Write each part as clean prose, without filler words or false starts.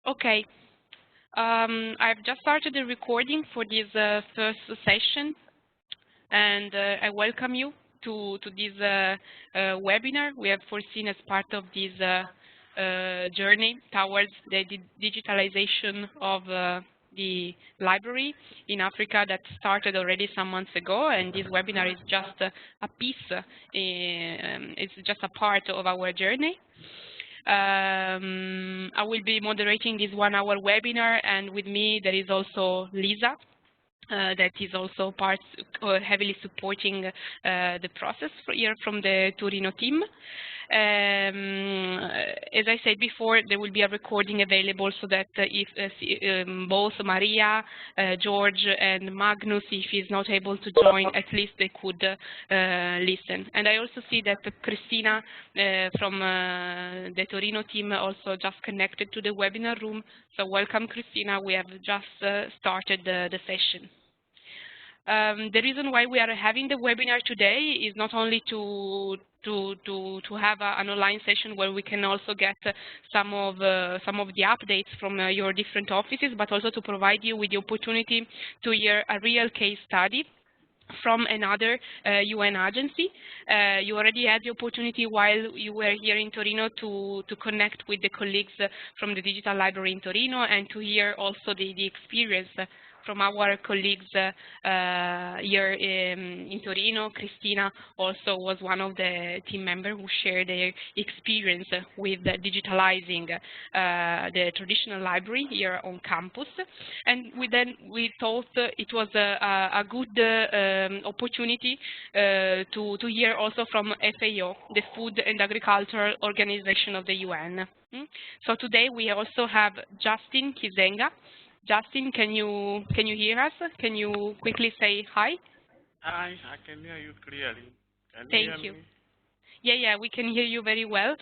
Okay. I've just started the recording for this first session, and I welcome you to this webinar we have foreseen as part of this journey towards the digitalization of the library in Africa that started already some months ago, and this webinar is just a piece, it's just a part of our journey. I will be moderating this 1-hour webinar, and with me there is also Lisa, that is also heavily supporting the process here from the Torino team. As I said before, there will be a recording available so that if both Maria, George, and Magnus, if he's not able to join, at least they could listen. And I also see that Christina from the Torino team also just connected to the webinar room. So welcome, Christina. We have just started the session. The reason why we are having the webinar today is not only to have an online session where we can also get some of the updates from your different offices, but also to provide you with the opportunity to hear a real case study from another UN agency. You already had the opportunity while you were here in Torino to connect with the colleagues from the Digital Library in Torino and to hear also the experience from our colleagues here in Torino. Christina also was one of the team members who shared their experience with digitalizing the traditional library here on campus. And we thought it was a good opportunity to hear also from FAO, the Food and Agricultural Organization of the UN. So today we also have Justin Kizenga. Justin, can you hear us? Can you quickly say hi? Hi, I can hear you clearly. Thank you. Yeah, we can hear you very well.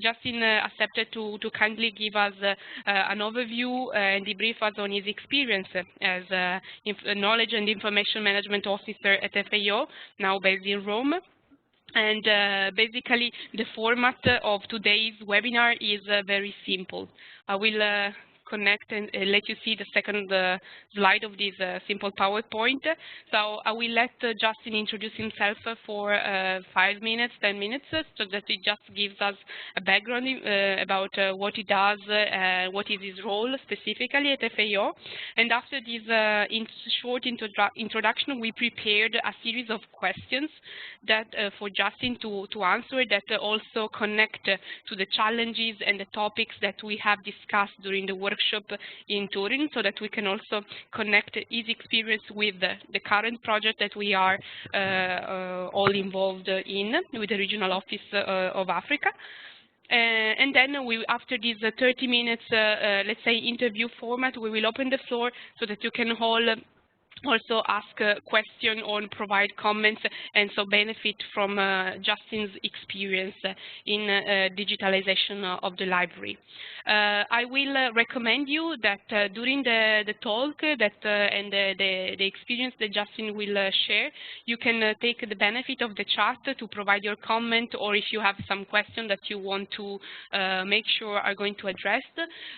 Justin accepted to kindly give us an overview and debrief us on his experience as Knowledge and Information Management Officer at FAO, now based in Rome. And basically, the format of today's webinar is very simple. I will connect and let you see the second slide of this simple PowerPoint. So I will let Justin introduce himself for 5 minutes, 10 minutes, so that it just gives us a background about what he does, what is his role specifically at FAO. And after this short introduction, we prepared a series of questions that for Justin to answer that also connect to the challenges and the topics that we have discussed during the workshop in Turin, so that we can also connect his experience with the current project that we are all involved in with the regional office of Africa. And then after this 30 minutes, let's say, interview format, we will open the floor so that you can all also ask a question or provide comments, and so benefit from Justin's experience in digitalization of the library. I will recommend you that during the talk and the experience that Justin will share, you can take the benefit of the chat to provide your comment, or if you have some question that you want to make sure are going to address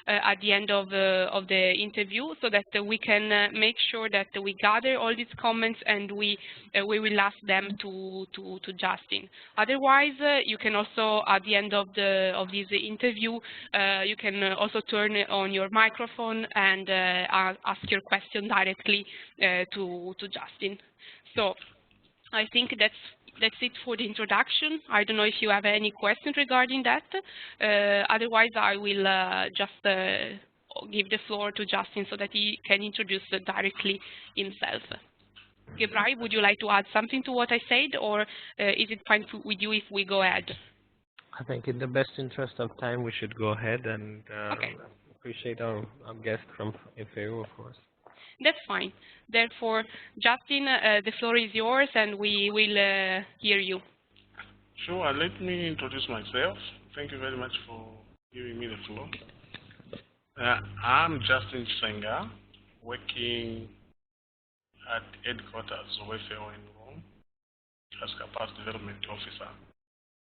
at the end of the interview, so that we can make sure that we gather all these comments and we will ask them to Justin. Otherwise, you can also, at the end of this interview, you can also turn on your microphone and ask your question directly to Justin. So I think that's it for the introduction. I don't know if you have any questions regarding that. Otherwise, I will just give the floor to Justin so that he can introduce directly himself. Gebrai, would you like to add something to what I said, or is it fine with you if we go ahead? I think in the best interest of time, we should go ahead, and okay. Appreciate our guest from FAO, of course. That's fine. Therefore, Justin, the floor is yours, and we will hear you. Sure. Let me introduce myself. Thank you very much for giving me the floor. I'm Justin Kizenga, working at headquarters of FAO in Rome as Capacity Development Officer.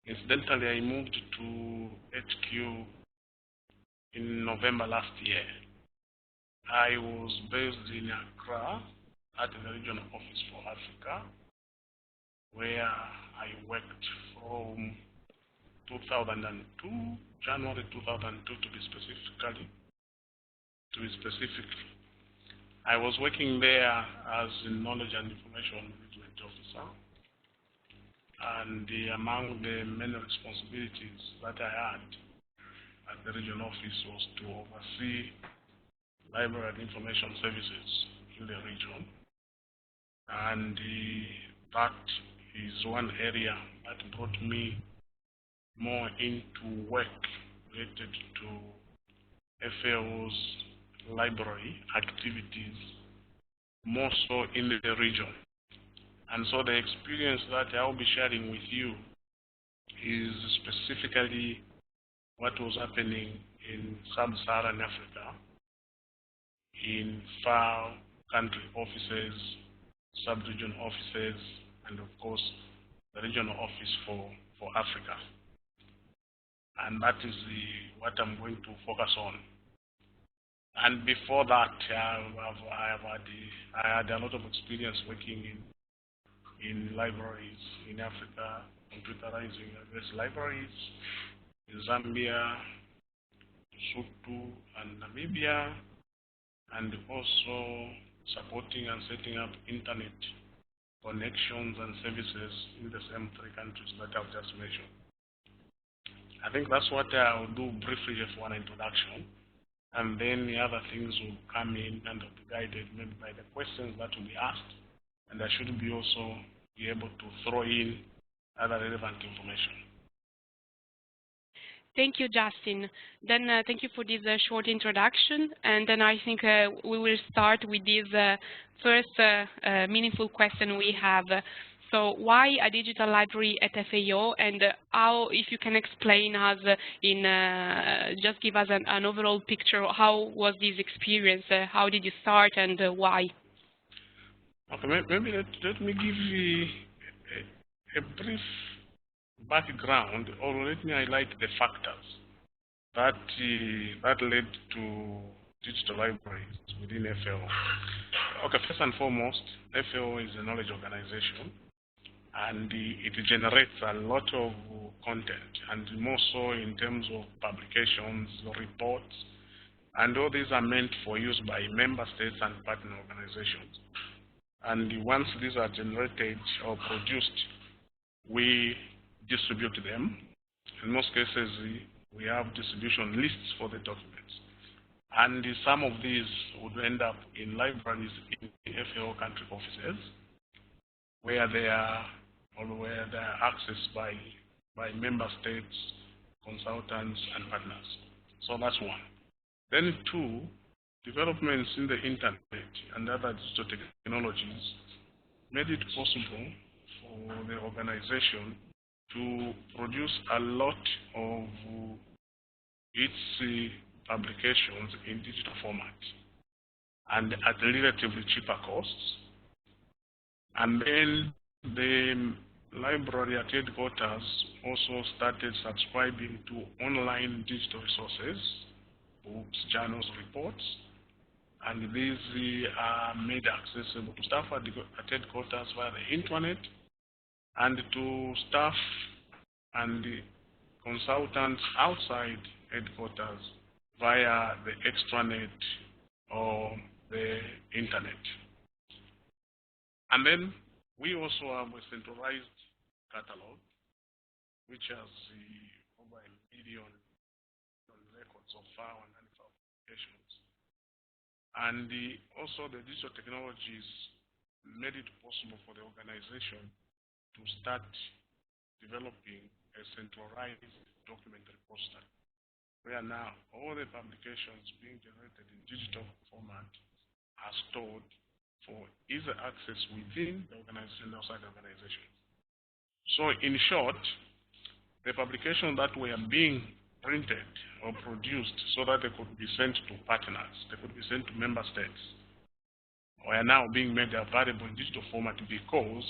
Incidentally, I moved to HQ in November last year. I was based in Accra at the Regional Office for Africa, where I worked from 2002, January 2002 to be specific. I was working there as a knowledge and information management officer, and among the many responsibilities that I had at the regional office was to oversee library and information services in the region, and that is one area that brought me more into work related to FAO's library activities, more so in the region. And so the experience that I'll be sharing with you is specifically what was happening in sub-Saharan Africa, in FAO country offices, sub-region offices, and of course the regional office for Africa. And that is what I'm going to focus on. And before that, I had a lot of experience working in libraries in Africa, computerizing various libraries in Zambia, Lesotho, and Namibia, and also supporting and setting up internet connections and services in the same three countries that I've just mentioned. I think that's what I'll do briefly for an introduction, and then the other things will come in and will be guided maybe by the questions that will be asked, and I should be also be able to throw in other relevant information. Thank you, Justin. Then thank you for this short introduction, and then I think we will start with this first meaningful question we have. So why a digital library at FAO, and how, if you can explain us just give us an overall picture, how was this experience, how did you start, and why? Okay, maybe let me give you a brief background, or let me highlight the factors that led to digital libraries within FAO. Okay, first and foremost, FAO is a knowledge organization, and it generates a lot of content, and more so in terms of publications, reports, and all these are meant for use by member states and partner organizations. And once these are generated or produced, we distribute them. In most cases, we have distribution lists for the documents. And some of these would end up in libraries in FAO country offices, where they are accessed by member states, consultants, and partners. So that's one. Then two, developments in the internet and other digital technologies made it possible for the organization to produce a lot of its publications in digital format and at relatively cheaper costs. And then the library at headquarters also started subscribing to online digital resources, books, journals, reports, and these are made accessible to staff at headquarters via the internet, and to staff and the consultants outside headquarters via the extranet or the internet. And then we also have a centralized catalog, which has over 1 million records of FAO and non-FAO publications. And also the digital technologies made it possible for the organization to start developing a centralized document repository, where now all the publications being generated in digital format are stored for easy access within the organization and outside the organization. So in short, the publications that were being printed or produced so that they could be sent to partners, they could be sent to member states, are now being made available in digital format because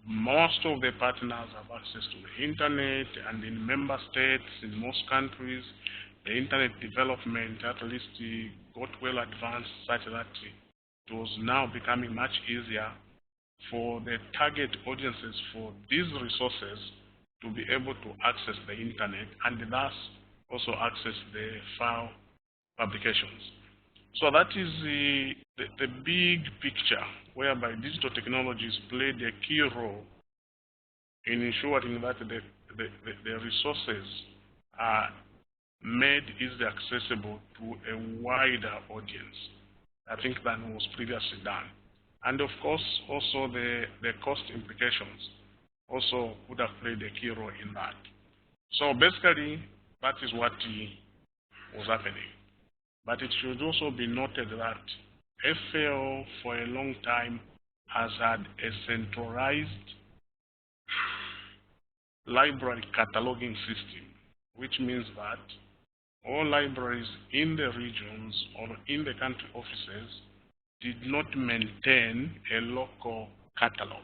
most of the partners have access to the internet, and in member states, in most countries, the internet development at least got well advanced such that it was now becoming much easier for the target audiences for these resources to be able to access the internet and thus also access the file publications. So that is the big picture whereby digital technologies played a key role in ensuring that the resources are made easily accessible to a wider audience, I think, than was previously done. And of course, also the cost implications also would have played a key role in that. So basically, that is what was happening. But it should also be noted that FAO for a long time has had a centralized library cataloging system, which means that all libraries in the regions or in the country offices did not maintain a local catalog.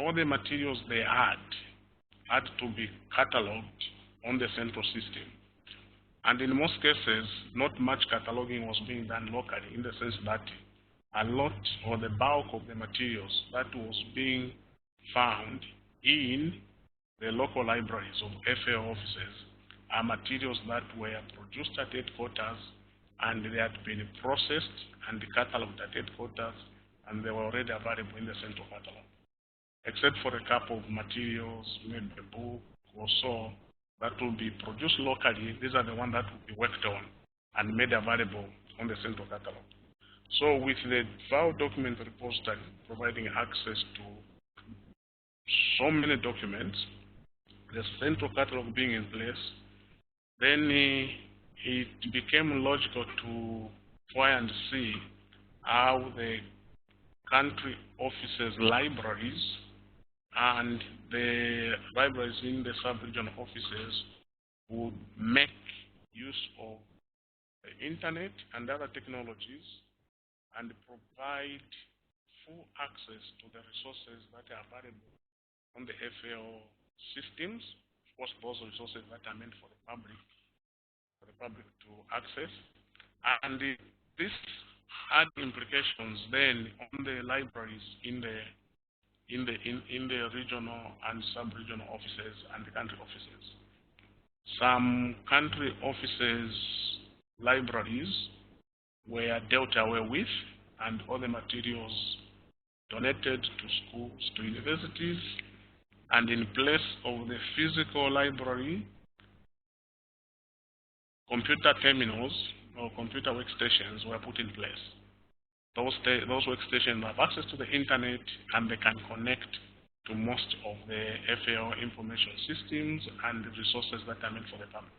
All the materials they had to be cataloged on the central system. And in most cases, not much cataloging was being done locally, in the sense that a lot or the bulk of the materials that was being found in the local libraries of FAO offices are materials that were produced at headquarters and they had been processed and cataloged at headquarters and they were already available in the central catalog. Except for a couple of materials, maybe a book or so, that will be produced locally. These are the ones that will be worked on and made available on the central catalog. So with the file document repository providing access to so many documents, the central catalog being in place, then it became logical to try and see how the country offices' libraries and the libraries in the sub-regional offices would make use of the internet and other technologies and provide full access to the resources that are available on the FAO systems, of course those resources that are meant for the public to access. And this had implications then on the libraries in the regional and sub-regional offices and the country offices. Some country offices libraries were dealt away with and all the materials donated to schools, to universities, and in place of the physical library, computer terminals or computer workstations were put in place. Those workstations have access to the internet and they can connect to most of the FAO information systems and the resources that are meant for the public.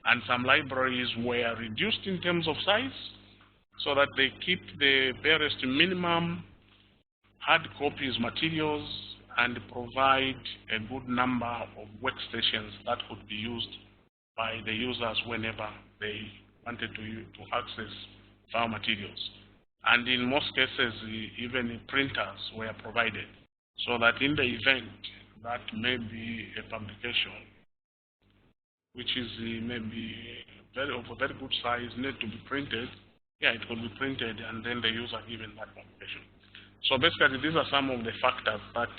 And some libraries were reduced in terms of size so that they keep the barest minimum hard copies materials and provide a good number of workstations that could be used by the users whenever they wanted to access file materials. And in most cases, even printers were provided, so that in the event that maybe a publication, which is maybe of a very good size, need to be printed, yeah, it could be printed and then the user given that publication. So basically, these are some of the factors that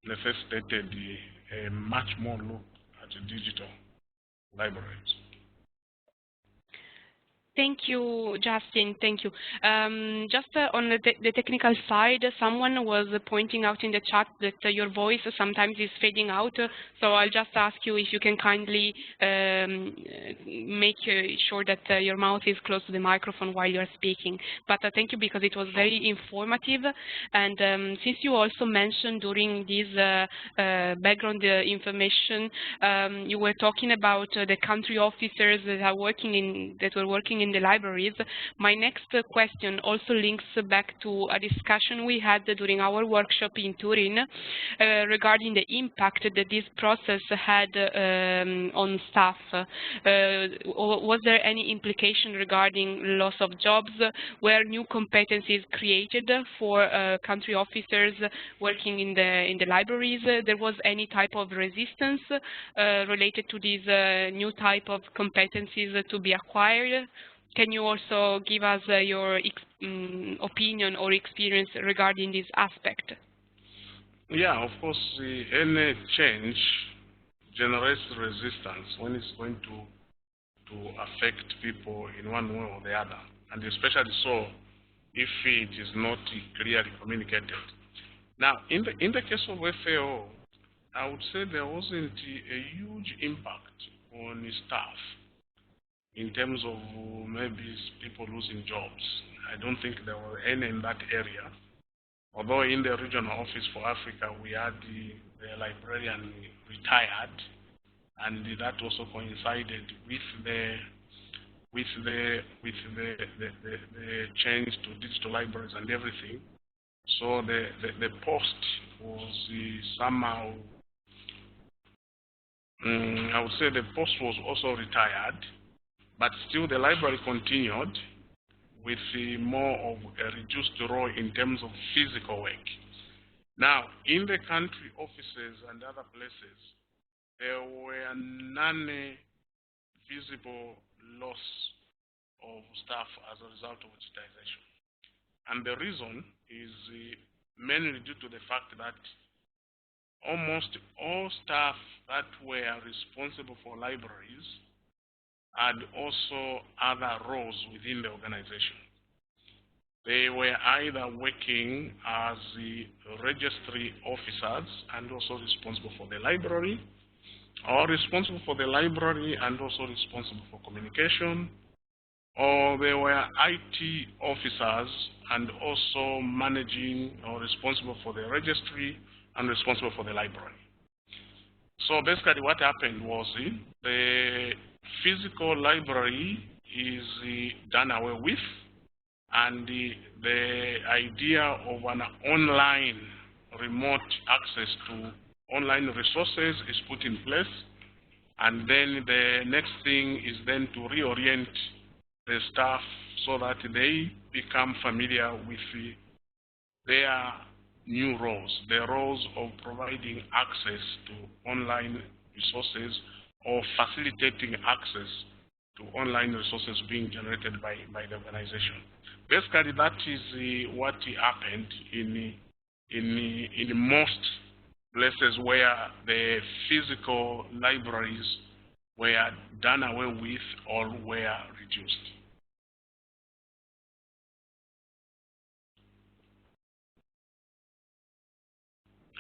necessitated a much more look at digital libraries. Thank you, Justin. Thank you. Just on the technical side, someone was pointing out in the chat that your voice sometimes is fading out. So I'll just ask you if you can kindly make sure that your mouth is close to the microphone while you're speaking. But thank you, because it was very informative. And since you also mentioned during this background information, you were talking about the country officers that were working working in the libraries. My next question also links back to a discussion we had during our workshop in Turin regarding the impact that this process had on staff. Was there any implication regarding loss of jobs? Were new competencies created for country officers working in the libraries? There was any type of resistance related to these new type of competencies to be acquired? Can you also give us your opinion or experience regarding this aspect? Yeah, of course, any change generates resistance when it's going to affect people in one way or the other, and especially so if it is not clearly communicated. Now, in the case of FAO, I would say there wasn't a huge impact on staff in terms of maybe people losing jobs. I don't think there were any in that area. Although in the regional office for Africa, we had the librarian retired, and that also coincided with the change to digital libraries and everything. So the post was somehow, I would say the post was also retired, but still the library continued with more of a reduced role in terms of physical work. Now, in the country offices and other places, there were none visible loss of staff as a result of digitization. And the reason is mainly due to the fact that almost all staff that were responsible for libraries had also other roles within the organization. They were either working as the registry officers and also responsible for the library, or responsible for the library and also responsible for communication, or they were IT officers and also managing or responsible for the registry and responsible for the library. So basically what happened was the physical library is done away with, and the idea of an online remote access to online resources is put in place, and then the next thing is then to reorient the staff so that they become familiar with their new roles, the roles of providing access to online resources or facilitating access to online resources being generated by the organization. Basically, that is what happened in most places where the physical libraries were done away with or were reduced.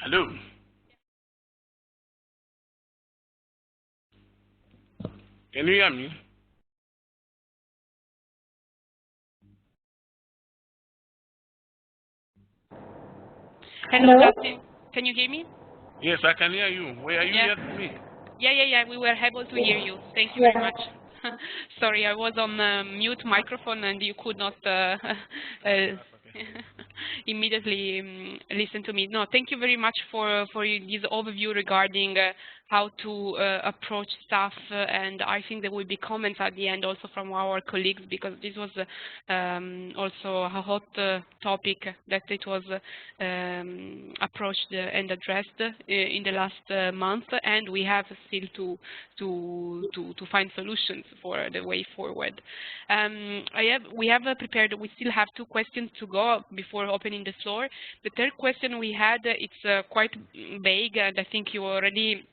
Hello? Can you hear me? Hello, Justin. Can you hear me? Yes, I can hear you. Where are you hearing me? Yeah. We were able to hear you. Thank you very much. Sorry, I was on mute microphone and you could not immediately listen to me. No, thank you very much for this overview regarding how to approach staff, and I think there will be comments at the end also from our colleagues, because this was also a hot topic that it was approached and addressed in the last month, and we have still to find solutions for the way forward. We have prepared. We still have 2 questions to go before opening the floor. The third question we had, it's quite vague, and I think you already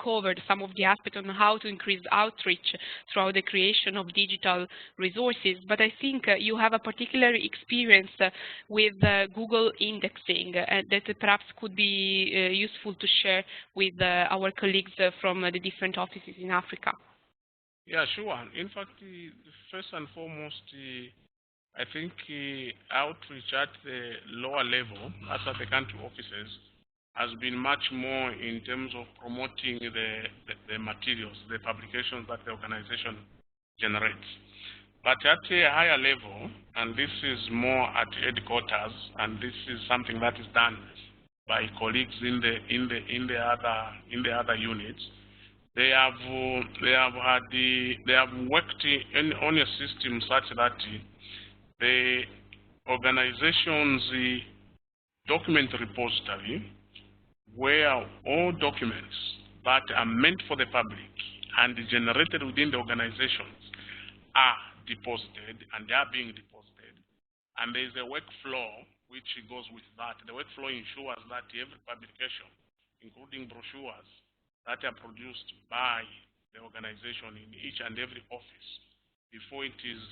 covered some of the aspects on how to increase outreach throughout the creation of digital resources, but I think you have a particular experience with Google indexing that perhaps could be useful to share with our colleagues from the different offices in Africa. Yeah, sure. In fact, first and foremost, I think outreach at the lower level, as at the country offices, has been much more in terms of promoting the materials, the publications that the organization generates. But at a higher level, and this is more at headquarters, and this is something that is done by colleagues in the other units, they have worked on a system such that the organization's document repository, where all documents that are meant for the public and generated within the organizations are deposited, and they are being deposited. And there is a workflow which goes with that. The workflow ensures that every publication, including brochures that are produced by the organization in each and every office, before it is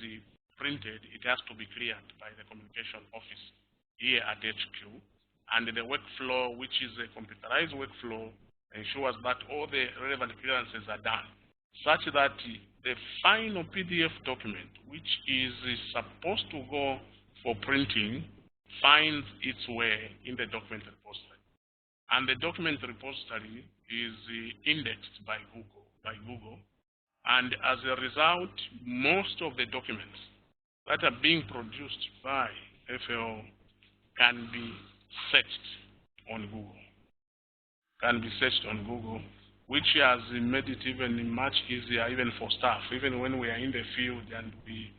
printed, it has to be cleared by the communication office here at HQ. And the workflow, which is a computerized workflow, ensures that all the relevant clearances are done, such that the final PDF document, which is supposed to go for printing, finds its way in the document repository. And the document repository is indexed by Google. And as a result, most of the documents that are being produced by FAO can be searched on Google. Which has made it even much easier even for staff. Even when we are in the field and we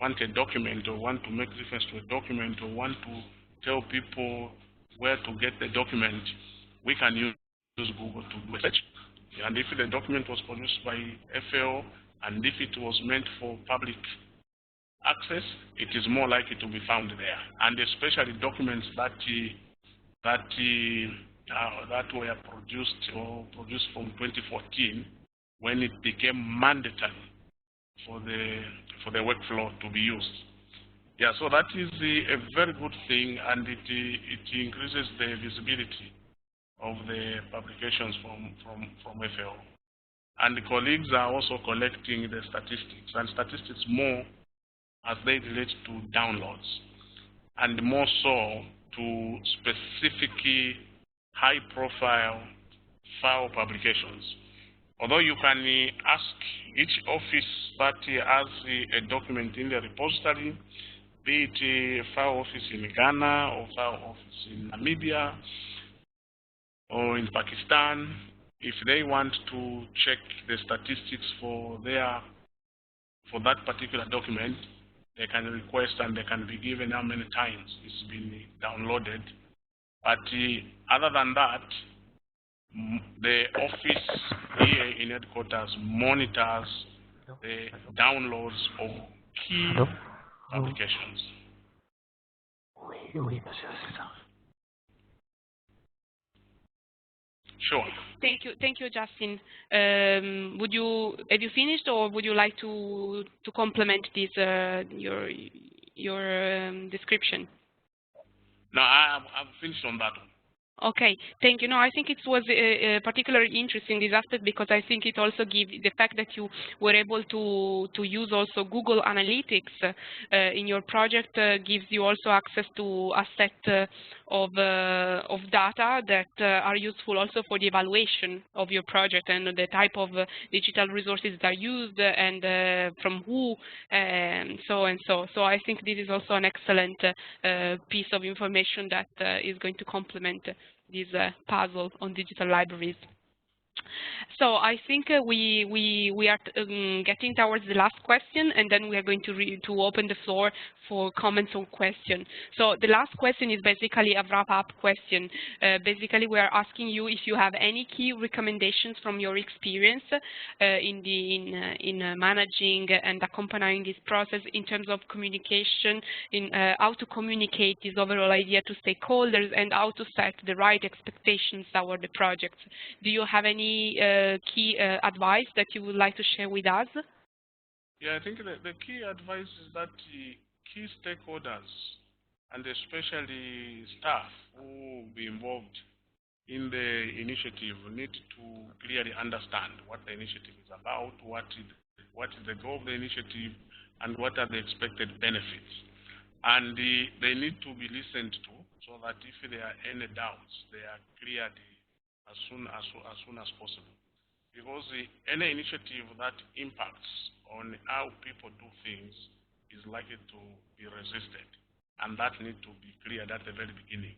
want a document or want to make reference to a document or want to tell people where to get the document, we can use Google to do a search. And if the document was produced by FAO and if it was meant for public access, it is more likely to be found there. And especially documents that were produced from 2014, when it became mandatory for the workflow to be used. Yeah, so that is a very good thing, and it increases the visibility of the publications from FAO. And the colleagues are also collecting the statistics, and statistics more as they relate to downloads, and more so to specifically high-profile FAO publications. Although you can ask each office that has a document in the repository, be it a FAO office in Ghana or FAO office in Namibia or in Pakistan, if they want to check the statistics for that particular document, they can request and they can be given how many times it's been downloaded. But other than that, the office here in headquarters monitors the downloads of key publications. Sure. Thank you, Justin. Have you finished, or would you like to complement this your description? No, I've finished on that one. Okay, thank you. No, I think it was particularly interesting, this aspect, because I think it also gives the fact that you were able to use also Google Analytics in your project gives you also access to a set of data that are useful also for the evaluation of your project and the type of digital resources that are used and from who and so. So I think this is also an excellent piece of information that is going to complement this puzzle on digital libraries. So I think we are getting towards the last question, and then we are going to open the floor for comments or questions. So the last question is basically a wrap-up question. Basically, we are asking you if you have any key recommendations from your experience in managing and accompanying this process in terms of communication, in how to communicate this overall idea to stakeholders and how to set the right expectations toward the projects. Do you have any key advice that you would like to share with us? Yeah, I think the key advice is that the key stakeholders, and especially staff who will be involved in the initiative, need to clearly understand what the initiative is about, what is the goal of the initiative, and what are the expected benefits. And they need to be listened to so that if there are any doubts, they are cleared as soon as possible. Because any initiative that impacts on how people do things is likely to be resisted, and that needs to be cleared at the very beginning.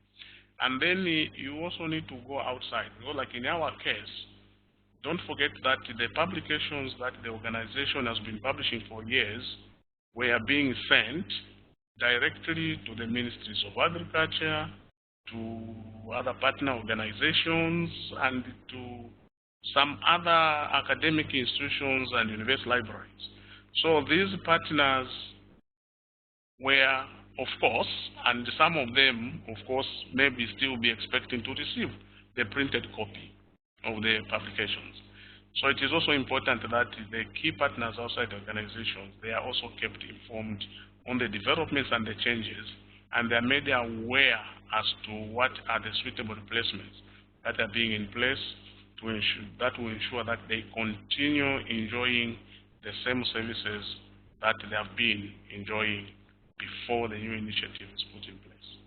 And then you also need to go outside. You know, like in our case, don't forget that the publications that the organization has been publishing for years were being sent directly to the ministries of agriculture, to other partner organizations, and to some other academic institutions and university libraries. So these partners were, of course, and some of them, of course, maybe still be expecting to receive the printed copy of the publications. So it is also important that the key partners outside the organizations, they are also kept informed on the developments and the changes, and they are made aware as to what are the suitable replacements that are being in place to ensure that they continue enjoying the same services that they have been enjoying before the new initiative is put in place.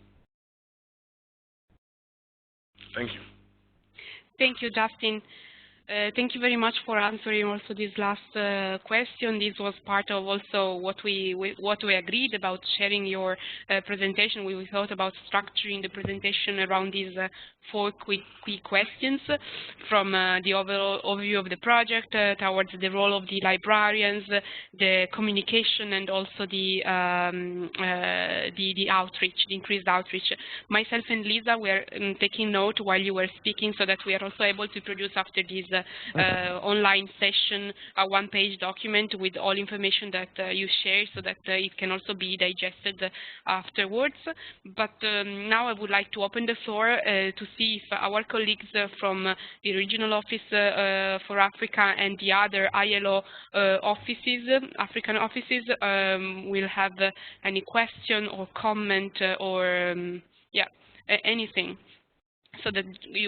Thank you. Thank you, Justin. Thank you very much for answering also this last question. This was part of also what we agreed about sharing your presentation. We thought about structuring the presentation around these 4 quick questions, from the overall overview of the project towards the role of the librarians, the communication, and also the outreach, the increased outreach. Myself and Lisa were taking note while you were speaking, so that we are also able to produce after this online session a one-page document with all information that you share, so that it can also be digested afterwards. But now I would like to open the floor to see if our colleagues from the regional office for Africa and the other ILO offices, African offices, will have any question or comment or anything, so that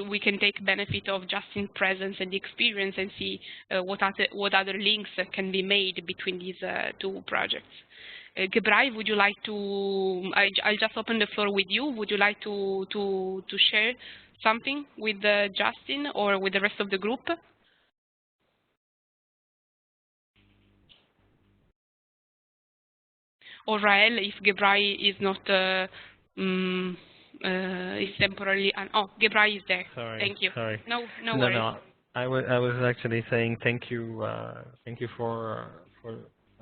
we can take benefit of Justin's presence and the experience and see what other links can be made between these 2 projects. Gebrai, would you like to? I'll just open the floor with you. Would you like to share something with Justin or with the rest of the group? Or Rael, if Gebrai is not is temporarily. Oh, Gebrai is there. Sorry. Thank you. Sorry. No worries. No. I was actually saying thank you for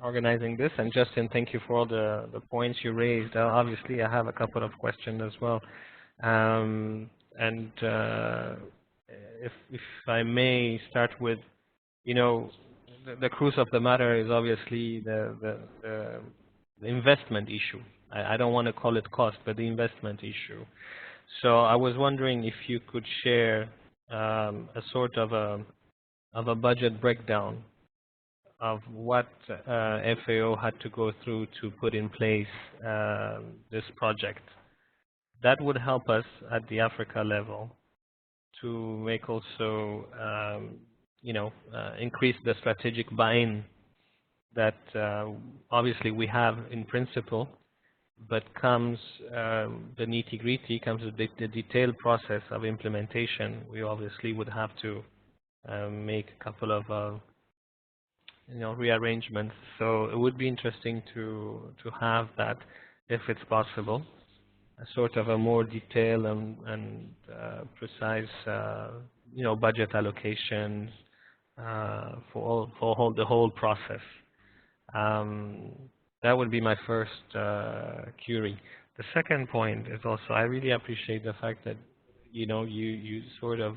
organizing this, and Justin, thank you for all the points you raised. Obviously, I have a couple of questions as well, and if I may start with, the crux of the matter is obviously the investment issue. I don't want to call it cost, but the investment issue. So I was wondering if you could share a sort of a budget breakdown of what FAO had to go through to put in place this project. That would help us at the Africa level to make also, increase the strategic buy-in that obviously we have in principle, but comes the nitty-gritty, comes the detailed process of implementation. We obviously would have to make a couple of rearrangements. So it would be interesting to have that, if it's possible, a sort of a more detailed and precise budget allocation for the whole process. That would be my first query. The second point is also, I really appreciate the fact that you sort of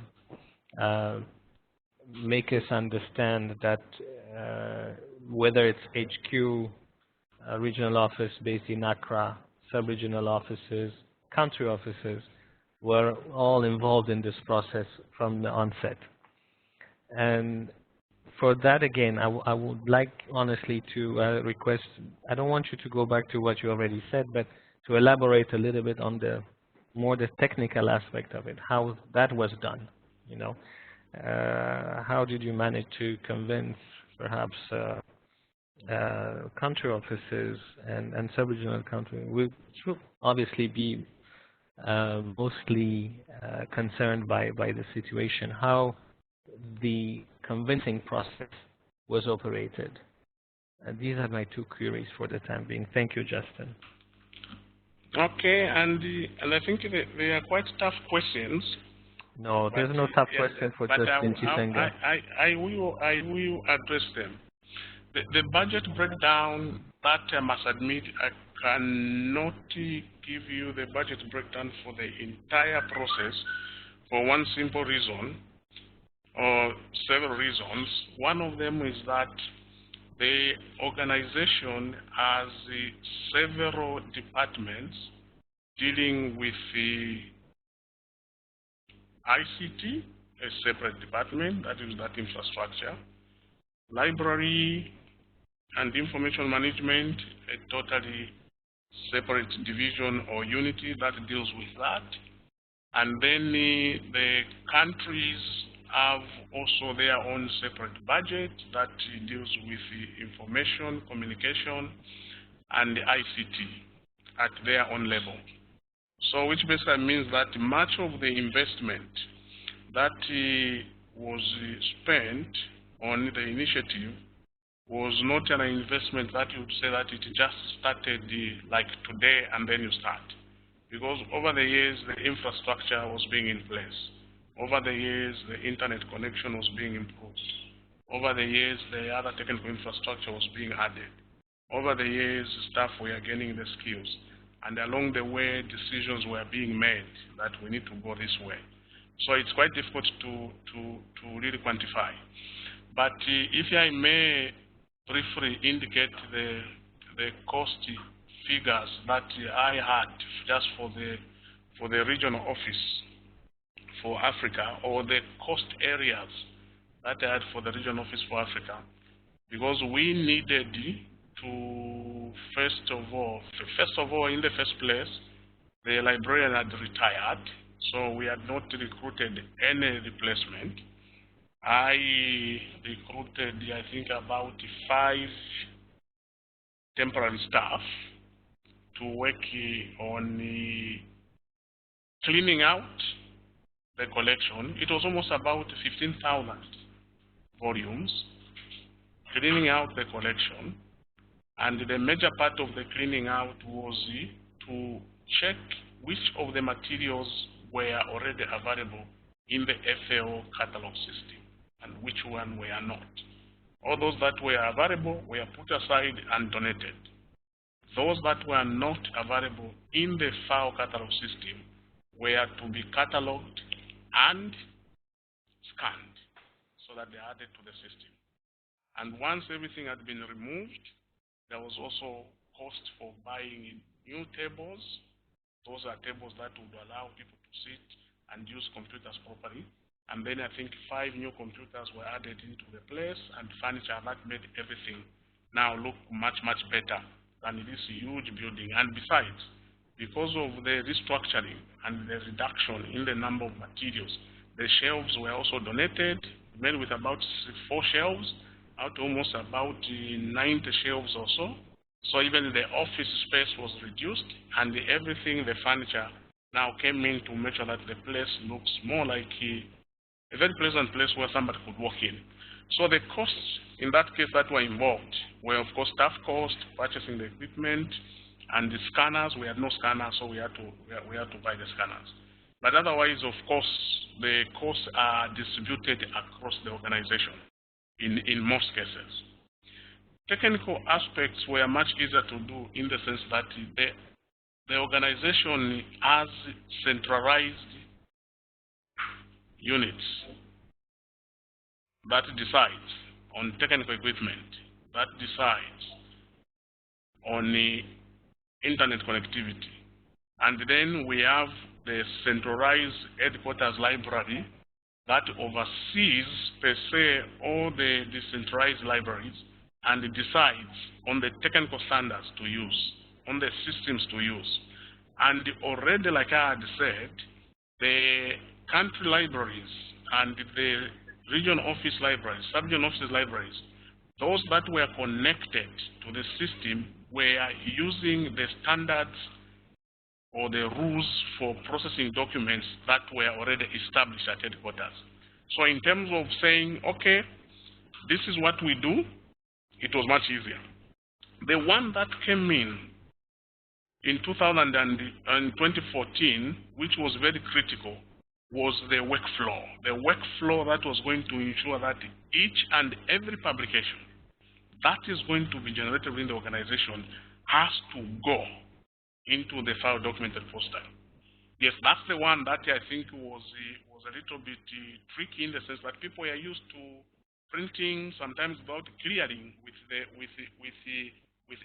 make us understand that whether it's HQ, regional office based in Accra, sub-regional offices, country offices, were all involved in this process from the onset. And for that, again, I would like honestly to request, I don't want you to go back to what you already said, but to elaborate a little bit on the technical aspect of it, how that was done, how did you manage to convince perhaps country offices and sub-regional country, which will obviously be mostly concerned by the situation, how the convincing process was operated. These are my two queries for the time being. Thank you, Justin. Okay, and I think they are quite tough questions. No, there's no tough Yes, question for but Justin Chisenga. I will address them. The budget breakdown that I must admit I cannot give you the budget breakdown for the entire process for one simple reason, or several reasons. One of them is that the organization has several departments dealing with the ICT, a separate department, that is that infrastructure, library and information management, a totally separate division or unity that deals with that. And then the countries have also their own separate budget that deals with the information, communication, and the ICT at their own level. So which basically means that much of the investment that was spent on the initiative was not an investment that you would say that it just started like today and then you start. Because over the years, the infrastructure was being in place. Over the years, the internet connection was being improved. Over the years, the other technical infrastructure was being added. Over the years, staff were gaining the skills. And along the way, decisions were being made that we need to go this way. So it's quite difficult to really quantify. But if I may briefly indicate the cost figures that I had just for the regional office for Africa, or the cost areas that I had for the regional office for Africa, because we needed to first of all, in the first place, the librarian had retired, so we had not recruited any replacement. I recruited, I think, about 5 temporary staff to work on cleaning out the collection. It was almost about 15,000 volumes, cleaning out the collection. And the major part of the cleaning out was to check which of the materials were already available in the FAO catalog system and which one were not. All those that were available were put aside and donated. Those that were not available in the FAO catalog system were to be cataloged and scanned so that they added to the system. And once everything had been removed, there was also cost for buying new tables. Those are tables that would allow people to sit and use computers properly. And then I think 5 new computers were added into the place, and furniture that made everything now look much, much better than this huge building. And besides, because of the restructuring and the reduction in the number of materials, the shelves were also donated, made with about 4 shelves, out almost about 90 shelves or so. So even the office space was reduced, and everything, the furniture, now came in to make sure that the place looks more like a very pleasant place where somebody could walk in. So the costs in that case that were involved were, of course, staff cost, purchasing the equipment, and the scanners. We had no scanners, so we had to buy the scanners. But otherwise, of course, the costs are distributed across the organization in most cases. Technical aspects were much easier to do in the sense that the organization has centralized units that decides on technical equipment, that decides on the internet connectivity. And then we have the centralized headquarters library that oversees, per se, all the decentralized libraries and decides on the technical standards to use, on the systems to use. And already, like I had said, the country libraries and the region office libraries, sub-region office libraries, those that were connected to the system were using the standards or the rules for processing documents that were already established at headquarters. So in terms of saying, okay, this is what we do, it was much easier. The one that came in 2014, which was very critical, was the workflow. The workflow that was going to ensure that each and every publication that is going to be generated in the organization has to go into the file document repository. Yes, that's the one that I think was a little bit tricky, in the sense that people are used to printing sometimes without clearing with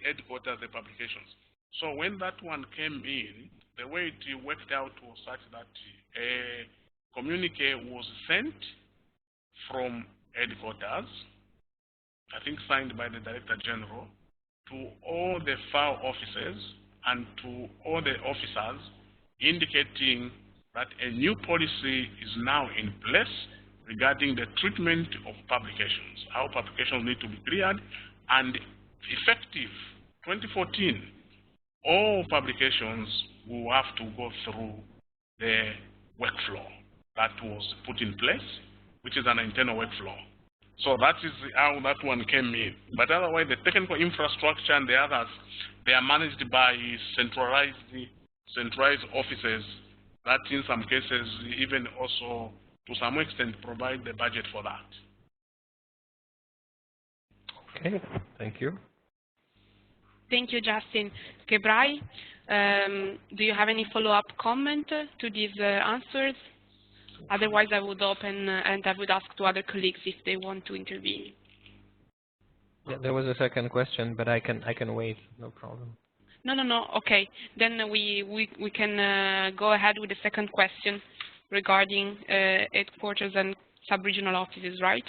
headquarters the publications. So when that one came in, the way it worked out was such that a communique was sent from headquarters, I think signed by the Director General, to all the file officers and to all the officers, indicating that a new policy is now in place regarding the treatment of publications, how publications need to be cleared, and effective 2014, all publications will have to go through the workflow that was put in place, which is an internal workflow. So that is how that one came in. But otherwise, the technical infrastructure and the others, they are managed by centralized offices that in some cases even also to some extent provide the budget for that. Okay, thank you. Thank you, Justin. Gebrai, do you have any follow-up comment to these answers? Otherwise, I would open and I would ask to other colleagues if they want to intervene. Yeah, there was a second question, but I can wait, no problem. No. Okay, then we can go ahead with the second question regarding headquarters and sub-regional offices, right?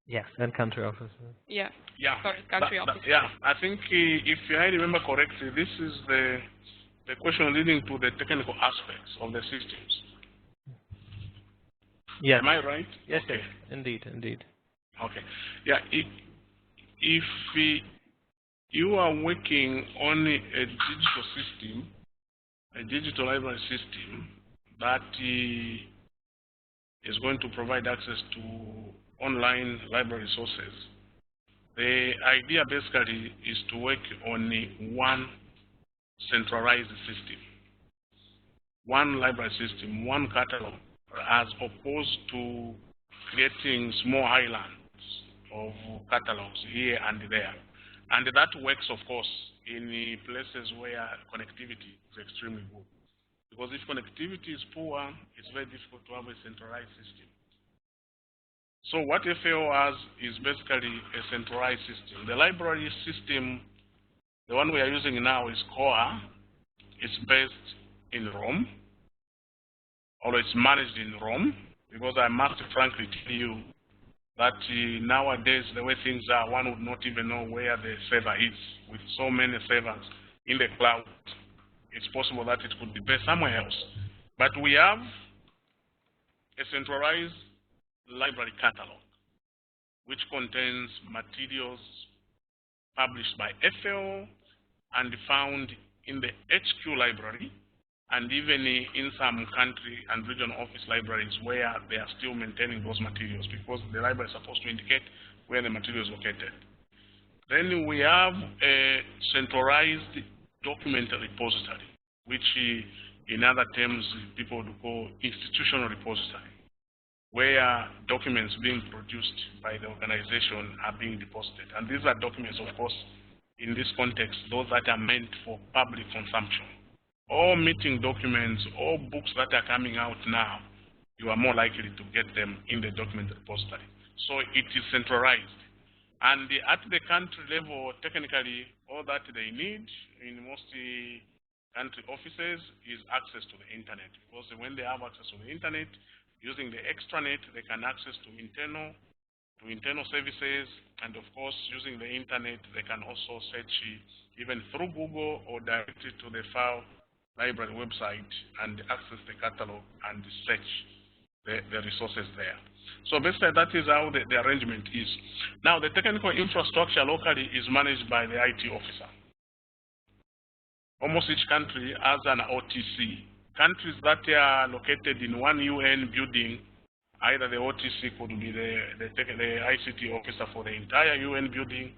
Yes, and country offices. Yeah. Yeah. Sorry, country office. Yeah, I think if I remember correctly, this is the question leading to the technical aspects of the systems. Yes. Am I right? Yes, okay. Yes, indeed. Okay. Yeah, if you are working on a digital system, a digital library system that is going to provide access to online library resources, the idea basically is to work on one centralized system, one library system, one catalog, as opposed to creating small islands of catalogs here and there. And that works, of course, in places where connectivity is extremely good. Because if connectivity is poor, it's very difficult to have a centralized system. So what FAO has is basically a centralized system. The library system, the one we are using now, is CORE. It's based in Rome, or it's managed in Rome, because I must frankly tell you that nowadays, the way things are, one would not even know where the server is. With so many servers in the cloud, it's possible that it could be based somewhere else. But we have a centralized library catalog, which contains materials published by FAO and found in the HQ library, and even in some country and regional office libraries where they are still maintaining those materials, because the library is supposed to indicate where the material is located. Then we have a centralized document repository, which in other terms people would call institutional repository, where documents being produced by the organization are being deposited. And these are documents, of course, in this context, those that are meant for public consumption. All meeting documents, all books that are coming out now, you are more likely to get them in the document repository. So it is centralized. And at the country level, technically, all that they need in most country offices is access to the internet. Because when they have access to the internet, using the extranet, they can access to internal services, and of course, using the internet, they can also search even through Google or directly to the file library website and access the catalog and search the resources there. So basically, that is how the arrangement is. Now, the technical infrastructure locally is managed by the IT officer. almost each country has an OTC. Countries that are located in one UN building, either the OTC could be the ICT officer for the entire UN building.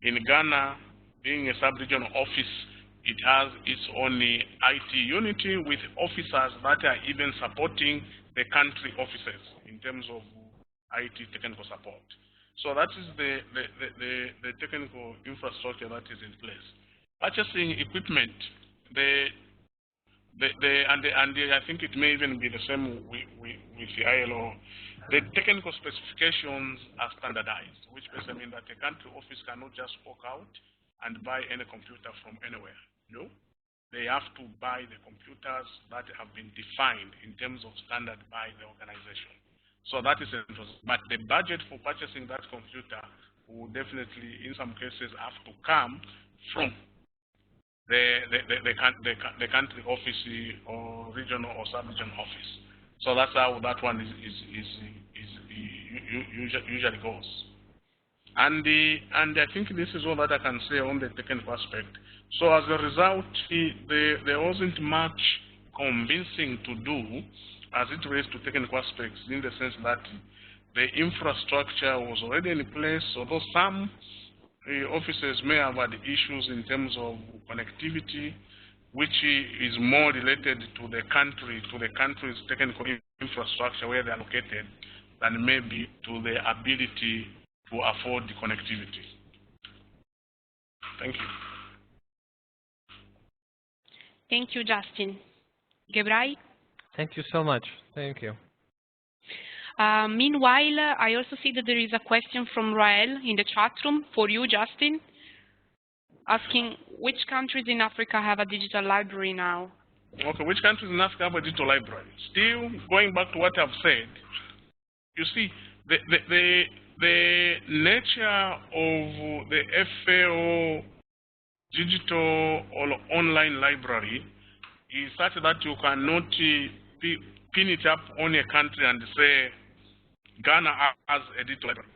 In Ghana, being a sub-regional office, it has its own IT unity with officers that are even supporting the country offices in terms of IT technical support. So that is the technical infrastructure that is in place. Purchasing equipment, I think it may even be the same with the ILO. The technical specifications are standardized, which basically means that a country office cannot just walk out and buy any computer from anywhere. No, they have to buy the computers that have been defined in terms of standard by the organization. So that is interesting. But the budget for purchasing that computer will definitely, in some cases, have to come from the country office or regional or sub-regional office. So that's how that one usually goes. And I think this is all that I can say on the technical aspect. So as a result, there wasn't much convincing to do as it relates to technical aspects, in the sense that the infrastructure was already in place, although some offices may have had issues in terms of connectivity, which is more related to the country's technical infrastructure where they are located, than maybe to the ability to afford the connectivity. Thank you. Thank you, Justin. Gebrai? Thank you so much. Thank you. Meanwhile, I also see that there is a question from Rael in the chat room for you, Justin, asking which countries in Africa have a digital library now? Okay, which countries in Africa have a digital library? Still going back to what I've said, you see, the nature of the FAO digital or online library is such that you cannot pin it up on a country and say Ghana has a digital library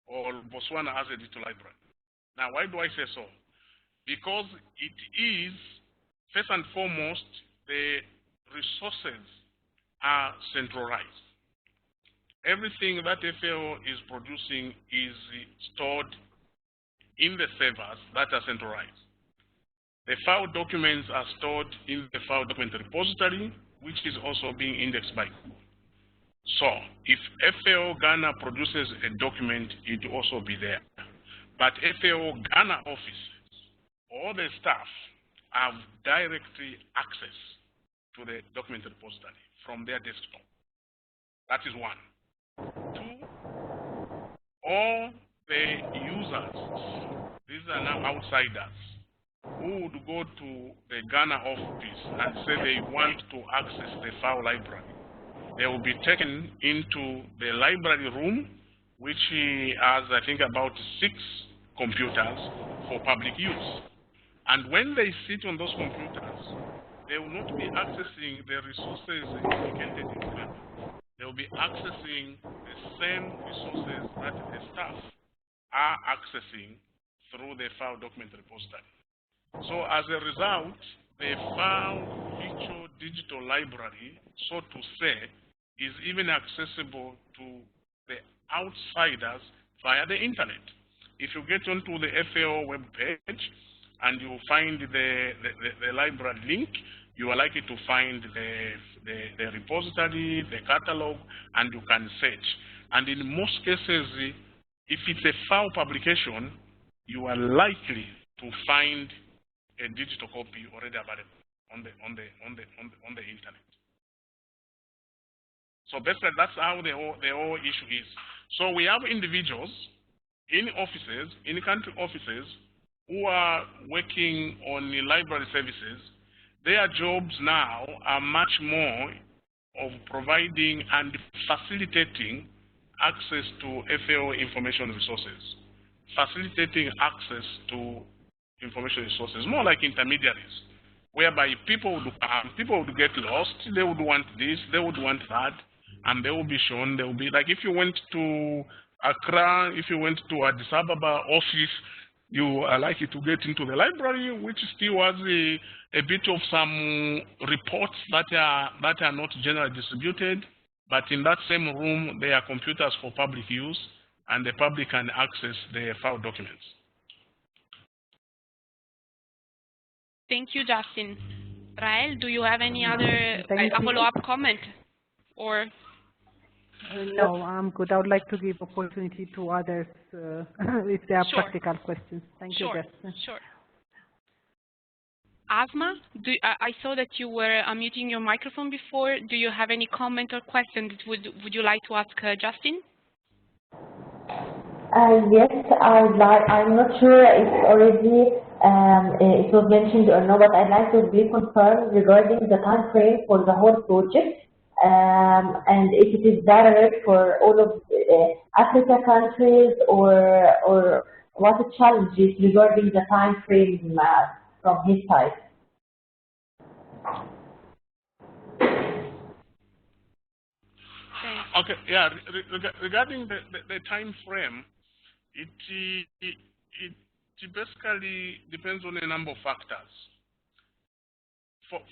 or Botswana has a digital library. Now, why do I say so? Because it is, first and foremost, the resources are centralized. Everything that FAO is producing is stored in the servers that are centralized. The file documents are stored in the file document repository, which is also being indexed by Google. So, if FAO Ghana produces a document, it will also be there. But FAO Ghana office, all the staff have directly access to the document repository from their desktop. That is one. Two, all the users, these are now outsiders, who would go to the Ghana office and say they want to access the file library. They will be taken into the library room, which has, I think, about 6 computers for public use. And when they sit on those computers, they will not be accessing the resources indicated in Ghana. They will be accessing the same resources that the staff are accessing through the file document repository. So as a result, the file virtual digital library, so to say, is even accessible to the outsiders via the internet. If you get onto the FAO web page and you find the library link, you are likely to find the repository, the catalog, and you can search. And in most cases, if it's a file publication, you are likely to find a digital copy already available on the internet. So basically, that's how the whole issue is. So we have individuals in offices, in country offices, who are working on the library services. Their jobs now are much more of providing and facilitating access to FAO information resources, facilitating access to information resources, more like intermediaries, whereby people would get lost, they would want this, they would want that, and they will be shown, they will be, like if you went to Accra, if you went to Addis Ababa office, you are likely to get into the library, which still has a bit of some reports that are not generally distributed, but in that same room there are computers for public use, and the public can access the file documents. Thank you, Justin. Rael, do you have any other follow-up comment? Or no, I'm good. I would like to give opportunity to others if they have practical questions. Thank you, Justin. Sure. Asma, I saw that you were unmuting your microphone before. Do you have any comment or question that would you like to ask Justin? Yes, I'm not sure if already it was mentioned or no, but I'd like to be confirmed regarding the time frame for the whole project, and if it is valid for all of Africa countries, or what the challenges regarding the time frame from his side. Okay, yeah. Regarding the time frame, it basically depends on a number of factors.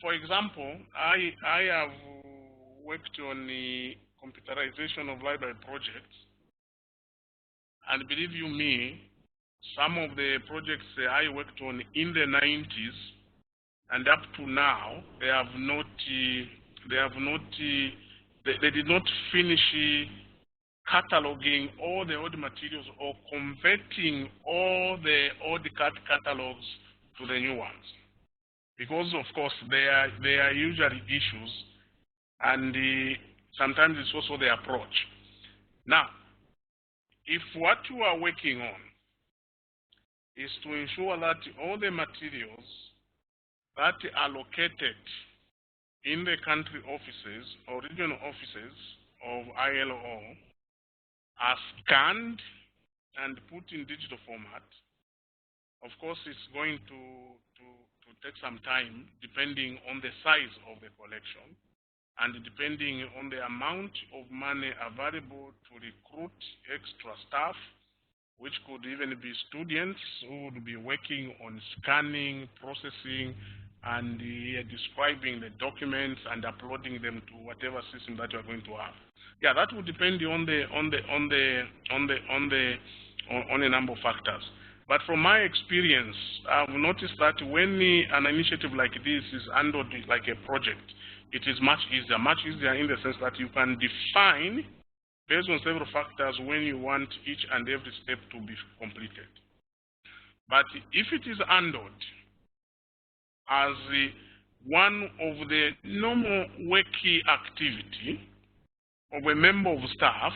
For example, I have worked on the computerization of library projects, and believe you me, some of the projects I worked on in the 90s and up to now, they did not finish cataloging all the old materials or converting all the old catalogs to the new ones, because of course there are usually issues, and sometimes it's also the approach. Now, if what you are working on is to ensure that all the materials that are located in the country offices or regional offices of ILO are scanned and put in digital format, of course it's going to take some time, depending on the size of the collection and depending on the amount of money available to recruit extra staff, which could even be students who would be working on scanning, processing, and describing the documents and uploading them to whatever system that you are going to have. Yeah, that would depend on a number of factors. But from my experience, I've noticed that when an initiative like this is handled like a project, it is much easier in the sense that you can define, based on several factors, when you want each and every step to be completed. But if it is handled as one of the normal working activity of a member of staff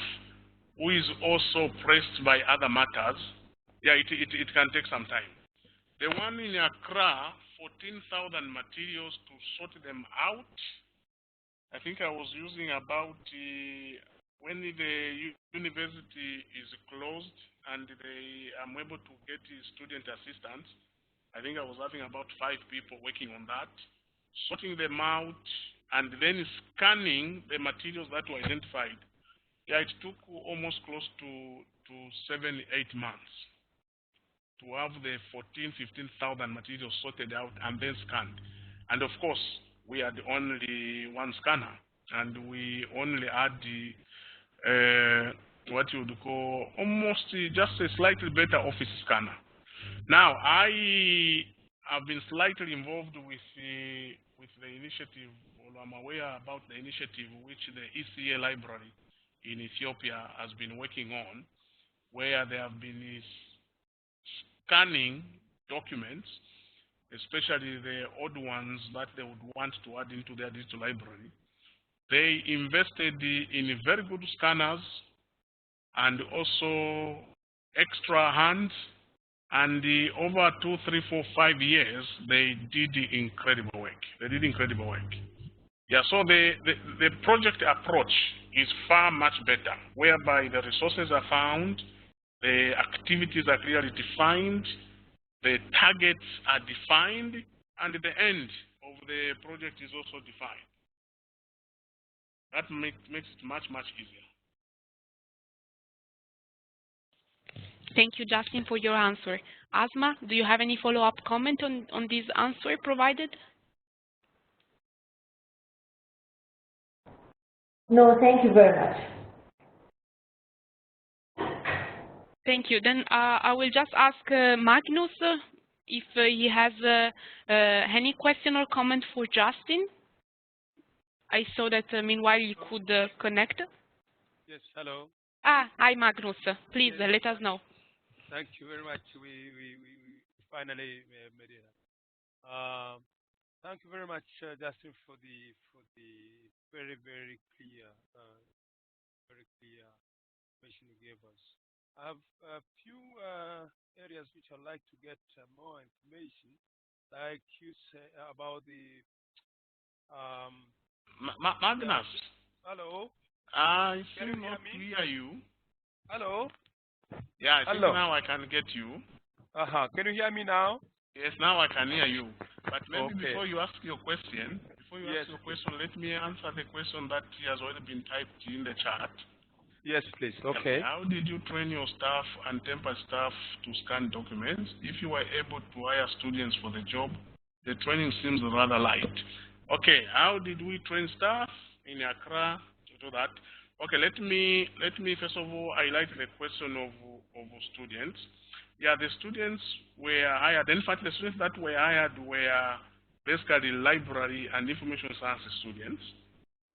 who is also pressed by other matters, yeah, it can take some time. The one in Accra, 14,000 materials to sort them out, I think I was using about, when the university is closed and I'm able to get student assistants, I think I was having about 5 people working on that, sorting them out, and then scanning the materials that were identified. Yeah, it took almost close to 7-8 months to have the 15,000 materials sorted out and then scanned. And of course, we had only one scanner, and we only had what you would call almost just a slightly better office scanner. Now, I have been slightly involved with the initiative, or I'm aware about the initiative which the ECA library in Ethiopia has been working on, where they have been scanning documents, especially the odd ones that they would want to add into their digital library. They invested in very good scanners and also extra hands, and over 2, 3, 4, 5 years, they did incredible work. Yeah, so the project approach is far much better, whereby the resources are found, the activities are clearly defined, the targets are defined, and the end of the project is also defined. That makes it much, much easier. Thank you, Justin, for your answer. Asma, do you have any follow-up comment on this answer provided? No, thank you very much. Thank you. Then I will just ask Magnus if he has any question or comment for Justin. I saw that meanwhile he could connect. Yes, hello. Hi Magnus. Please Yes. let us know. Thank you very much. We finally made it. Thank you very much, Justin, for the very clear information you gave us. I have a few areas which I'd like to get more information, like you say about the Magnus. Hello. I Can seem you hear not me? to hear you. Hello. Yeah, I think Hello. now I can get you. Can you hear me now? Yes, now I can hear you. But maybe Okay. before you ask your question, let me answer the question that has already been typed in the chat. Yes, please. Okay. How did you train your staff and temper staff to scan documents? If you were able to hire students for the job, the training seems rather light. Okay, how did we train staff in Accra to do that? Okay, let me first of all highlight the question of students. Yeah, the students were hired. In fact, the students that were hired were basically library and information science students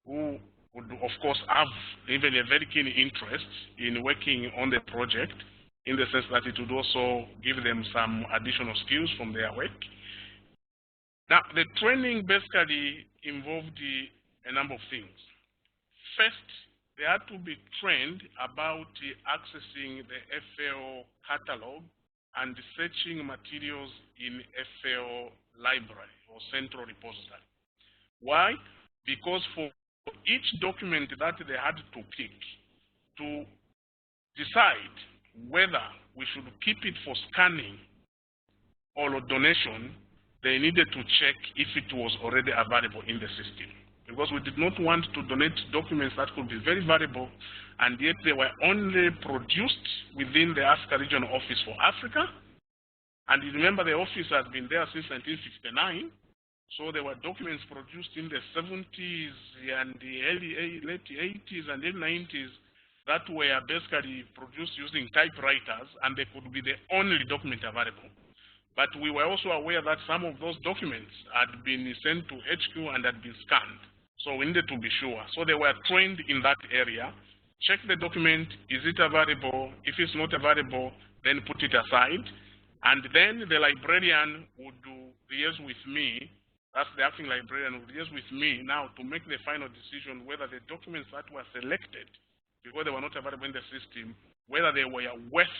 who would, of course, have even a very keen interest in working on the project, in the sense that it would also give them some additional skills from their work. Now, the training basically involved a number of things. First, they had to be trained about accessing the FAO catalog and searching materials in FAO library or central repository. Why? Because for each document that they had to pick to decide whether we should keep it for scanning or donation, they needed to check if it was already available in the system. Because we did not want to donate documents that could be very valuable, and yet they were only produced within the Africa Regional Office for Africa. And you remember the office has been there since 1969. So there were documents produced in the 70s and the late 80s and early 90s that were basically produced using typewriters, and they could be the only document available. But we were also aware that some of those documents had been sent to HQ and had been scanned. So we needed to be sure. So they were trained in that area. Check the document, is it available? If it's not available, then put it aside. And then the librarian would liaise with me. That's the acting librarian who liaise with me now to make the final decision whether the documents that were selected, because they were not available in the system, whether they were worth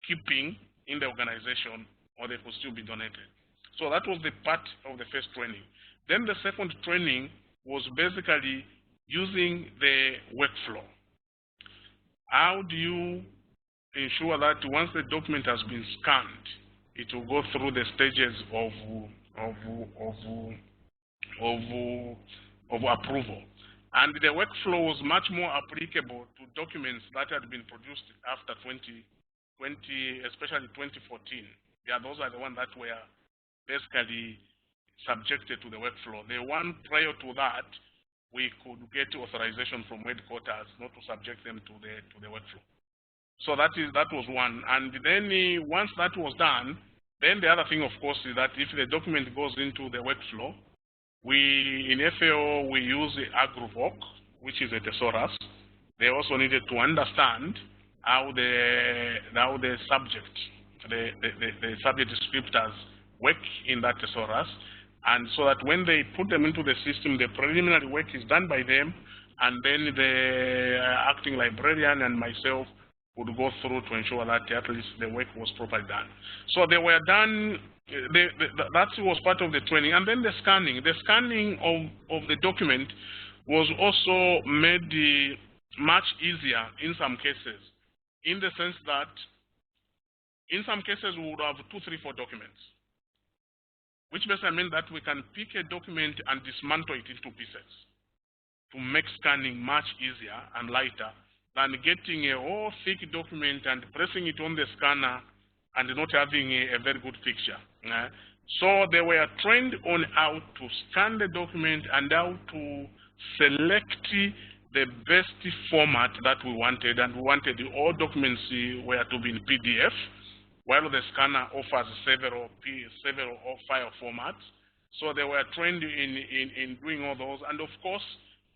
keeping in the organization or they could still be donated. So that was the part of the first training. Then the second training was basically using the workflow. How do you ensure that once the document has been scanned, it will go through the stages of approval? And the workflow was much more applicable to documents that had been produced after 2020, especially 2014. Yeah, those are the ones that were basically subjected to the workflow. The one prior to that, we could get authorization from headquarters not to subject them to the workflow. So that was one. And then once that was done, then the other thing, of course, is that if the document goes into the workflow, in FAO we use AgriVoc, which is a thesaurus. They also needed to understand how the subject, the subject descriptors work in that thesaurus, and so that when they put them into the system, the preliminary work is done by them, and then the acting librarian and myself would go through to ensure that at least the work was properly done. So they were done, that was part of the training. And then the scanning. The scanning of the document was also made much easier in some cases, in the sense that in some cases we would have 2, 3, 4 documents, which basically means that we can pick a document and dismantle it into pieces to make scanning much easier and lighter than getting a whole thick document and pressing it on the scanner and not having a very good picture. So they were trained on how to scan the document and how to select the best format that we wanted, and we wanted all documents were to be in PDF, while the scanner offers several file formats. So they were trained in doing all those, and of course,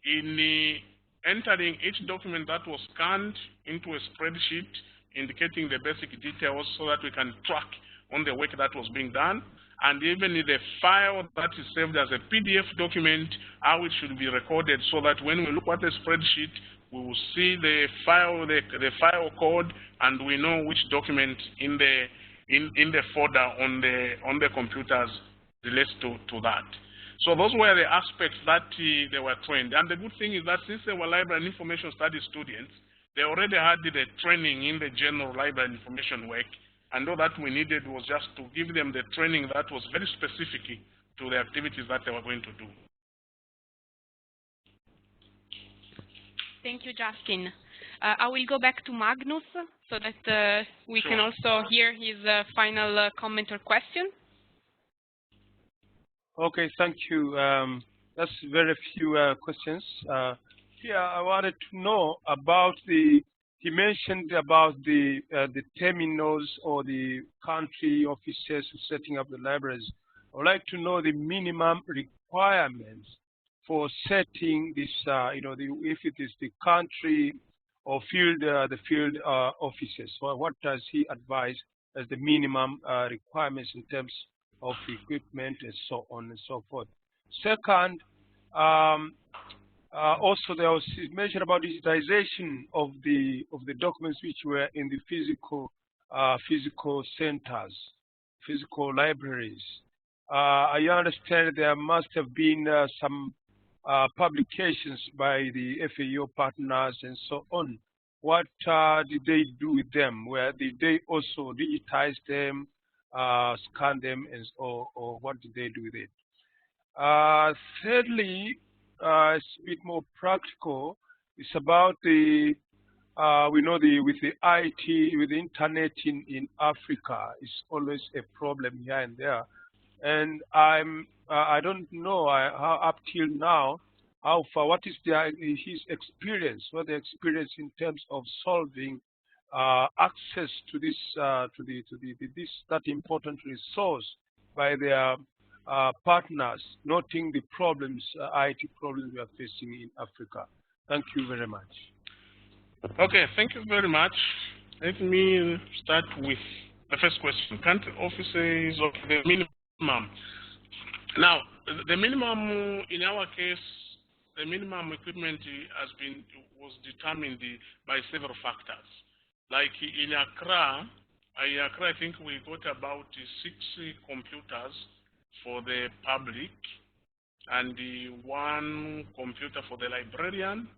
in entering each document that was scanned into a spreadsheet, indicating the basic details so that we can track on the work that was being done, and even the file that is saved as a PDF document, how it should be recorded so that when we look at the spreadsheet, we will see the file, the file code, and we know which document in the folder on the computers relates to that. So those were the aspects that they were trained. And the good thing is that since they were library and information studies students, they already had the training in the general library and information work, and all that we needed was just to give them the training that was very specific to the activities that they were going to do. Thank you, Justin. I will go back to Magnus so that we can also hear his final comment or question. Okay, thank you. That's very few questions. Here, I wanted to know about he mentioned about the terminals or the country offices setting up the libraries. I would like to know the minimum requirements for setting this, if it is the country or field, the field offices. So what does he advise as the minimum requirements in terms of equipment and so on and so forth? Second, also there was mention about digitization of the documents which were in the physical centers, physical libraries. I understand there must have been some publications by the FAO partners and so on. What did they do with them? Where did they also digitize them, scan them, and or what did they do with it? Thirdly, it's a bit more practical. It's about the we know with the IT, with the internet in Africa, it's always a problem here and there. And I don't know how up till now how far, what is his experience, what the experience in terms of solving access to this that important resource by their partners, noting the problems, IT problems we are facing in Africa. Thank you very much. Okay, thank you very much. Let me start with the first question. Country offices of the minimum. Now, the minimum in our case, the minimum equipment was determined by several factors. Like in Accra, I think we got about 6 computers for the public and 1 computer for the librarian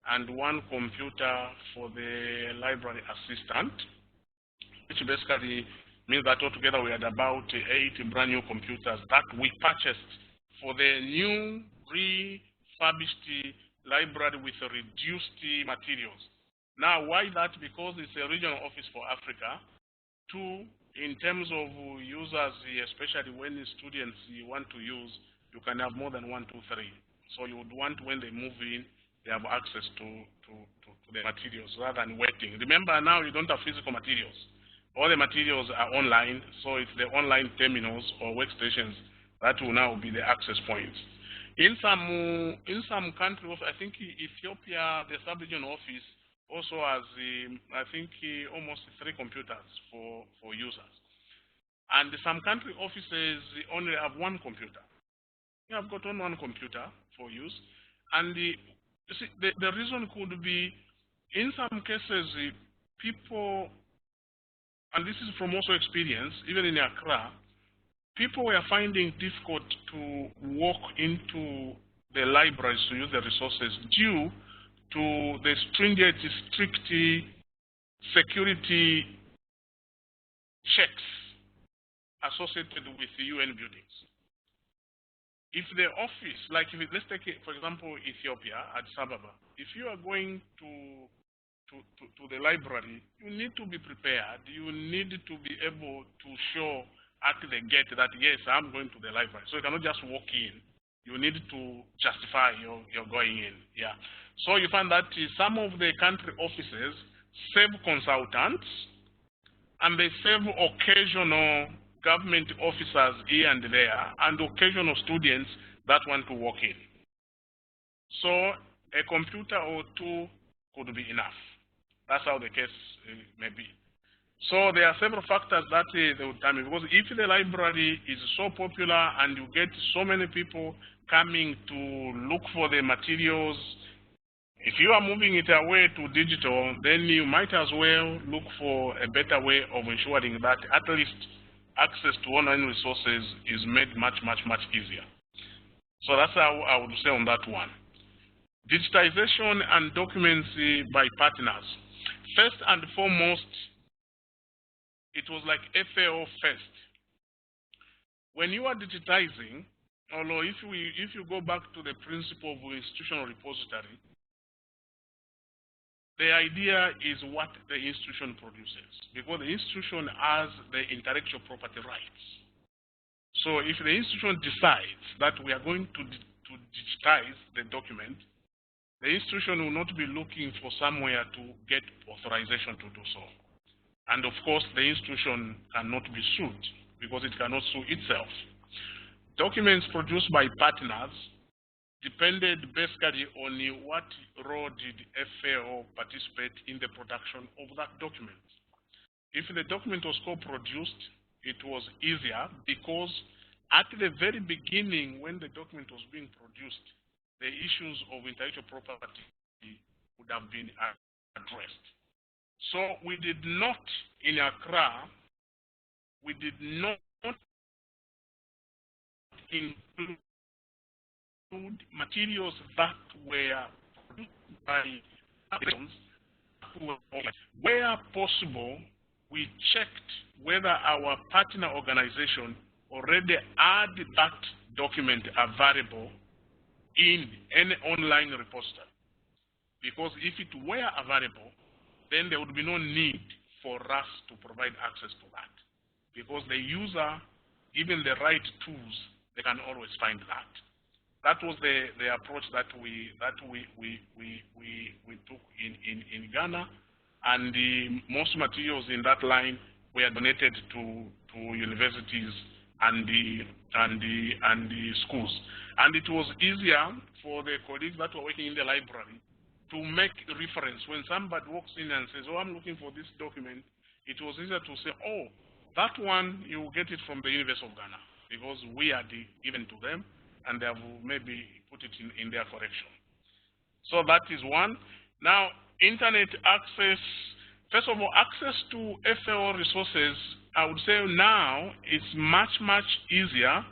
and 1 computer for the library assistant, which basically means that altogether we had about 8 brand new computers that we purchased for the new refurbished library with reduced materials. Now, why that? Because it's a regional office for Africa. 2, in terms of users, especially when the students want to use, you can have more than 1, 2, 3. So you would want, when they move in, they have access to the materials rather than waiting. Remember, now you don't have physical materials. All the materials are online, so it's the online terminals or workstations that will now be the access points. In some countries, I think Ethiopia, the sub-regional office also has, I think, almost 3 computers for users. And some country offices only have 1 computer. You have got only 1 computer for use. And you see, the reason could be, in some cases, people, and this is from also experience, even in Accra, people were finding difficult to walk into the libraries to use the resources due to the stringent, strict security checks associated with the UN buildings. If the office, like let's take, for example, Ethiopia, Addis Ababa, if you are going to to the library, you need to be prepared. You need to be able to show at the gate that, yes, I'm going to the library. So you cannot just walk in. You need to justify your going in. Yeah. So you find that some of the country offices serve consultants, and they serve occasional government officers here and there, and occasional students that want to walk in. So a computer or two could be enough. That's how the case may be. So there are several factors that they would determine, because if the library is so popular and you get so many people coming to look for the materials, if you are moving it away to digital, then you might as well look for a better way of ensuring that at least access to online resources is made much, much, much easier. So that's how I would say on that one. Digitization and documents by partners. First and foremost, it was like FAO first. When you are digitizing, although if you go back to the principle of institutional repository, the idea is what the institution produces, because the institution has the intellectual property rights. So if the institution decides that we are going to digitize the document, the institution will not be looking for somewhere to get authorization to do so. And of course, the institution cannot be sued because it cannot sue itself. Documents produced by partners depended basically on what role did FAO participate in the production of that document. If the document was co-produced, it was easier because at the very beginning when the document was being produced, the issues of intellectual property would have been addressed. So we did not, in Accra, we did not include materials that were produced by applications. Where possible, we checked whether our partner organization already had that document available in any online repository. Because if it were available, then there would be no need for us to provide access to that. Because the user, given the right tools, they can always find that. That was the approach that we took in Ghana, and most materials in that line were donated to universities and the schools. And it was easier for the colleagues that were working in the library to make reference. When somebody walks in and says, oh, I'm looking for this document, it was easier to say, oh, that one, you will get it from the University of Ghana, because we are given to them, and they have maybe put it in their collection. So that is one. Now, internet access, first of all, access to FAO resources, I would say now it's much, much easier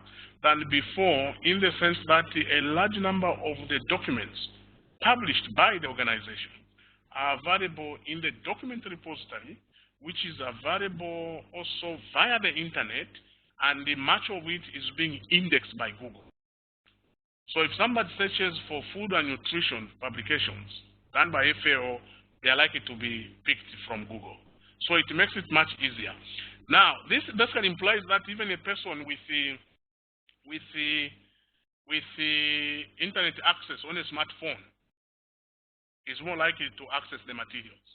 than before, in the sense that a large number of the documents published by the organization are available in the document repository, which is available also via the internet, and much of it is being indexed by Google. So if somebody searches for food and nutrition publications done by FAO, they are likely to be picked from Google. So it makes it much easier. Now, this basically implies that even a person with the internet access on a smartphone is more likely to access the materials.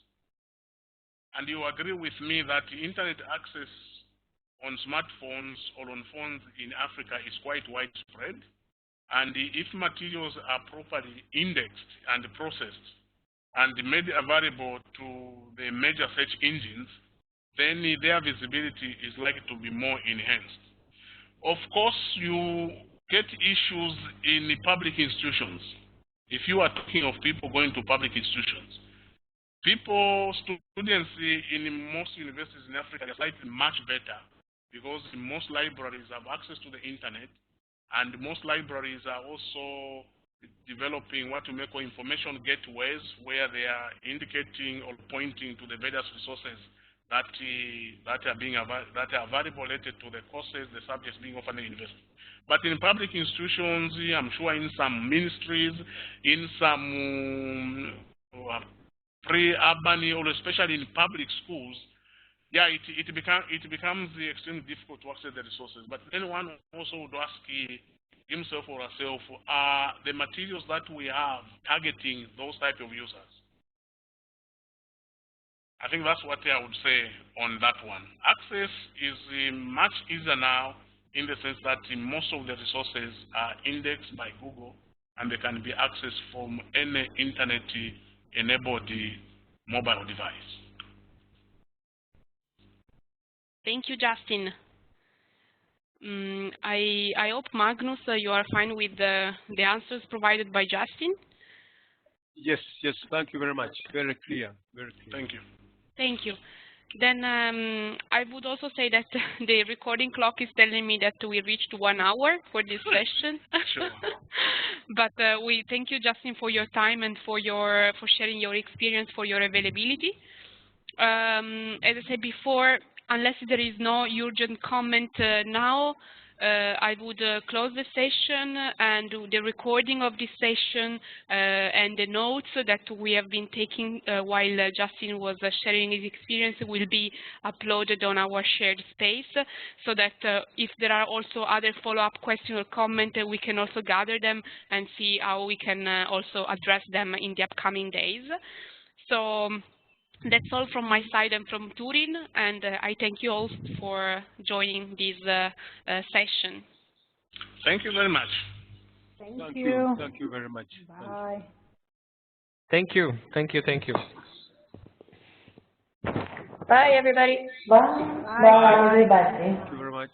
And you agree with me that internet access on smartphones or on phones in Africa is quite widespread. And if materials are properly indexed and processed and made available to the major search engines, then their visibility is likely to be more enhanced. Of course, you get issues in the public institutions. If you are talking of people going to public institutions, students in most universities in Africa are slightly much better, because most libraries have access to the internet, and most libraries are also developing what we may call information gateways, where they are indicating or pointing to the various resources that are available related to the courses, the subjects being offered in the university. But in public institutions, I'm sure in some ministries, in some pre-urban or especially in public schools, yeah, it becomes extremely difficult to access the resources. But then one also would ask himself or herself, are the materials that we have targeting those type of users? I think that's what I would say on that one. Access is much easier now in the sense that most of the resources are indexed by Google and they can be accessed from any internet-enabled mobile device. Thank you, Justin. I hope, Magnus, you are fine with the answers provided by Justin. Yes, yes. Thank you very much. Very clear. Very clear. Thank you. Thank you. Then I would also say that the recording clock is telling me that we reached 1 hour for this session. Sure. But we thank you, Justin, for your time and for sharing your experience, for your availability. As I said before, unless there is no urgent comment now, I would close the session, and the recording of this session and the notes that we have been taking while Justin was sharing his experience will be uploaded on our shared space, so that if there are also other follow-up questions or comments, we can also gather them and see how we can also address them in the upcoming days. So that's all from my side and from Turin, and I thank you all for joining this session. Thank you very much. Thank you. Thank you very much. Bye. Thank you. Thank you. Thank you. Bye, everybody. Bye. Bye. Bye, everybody. Thank you very much.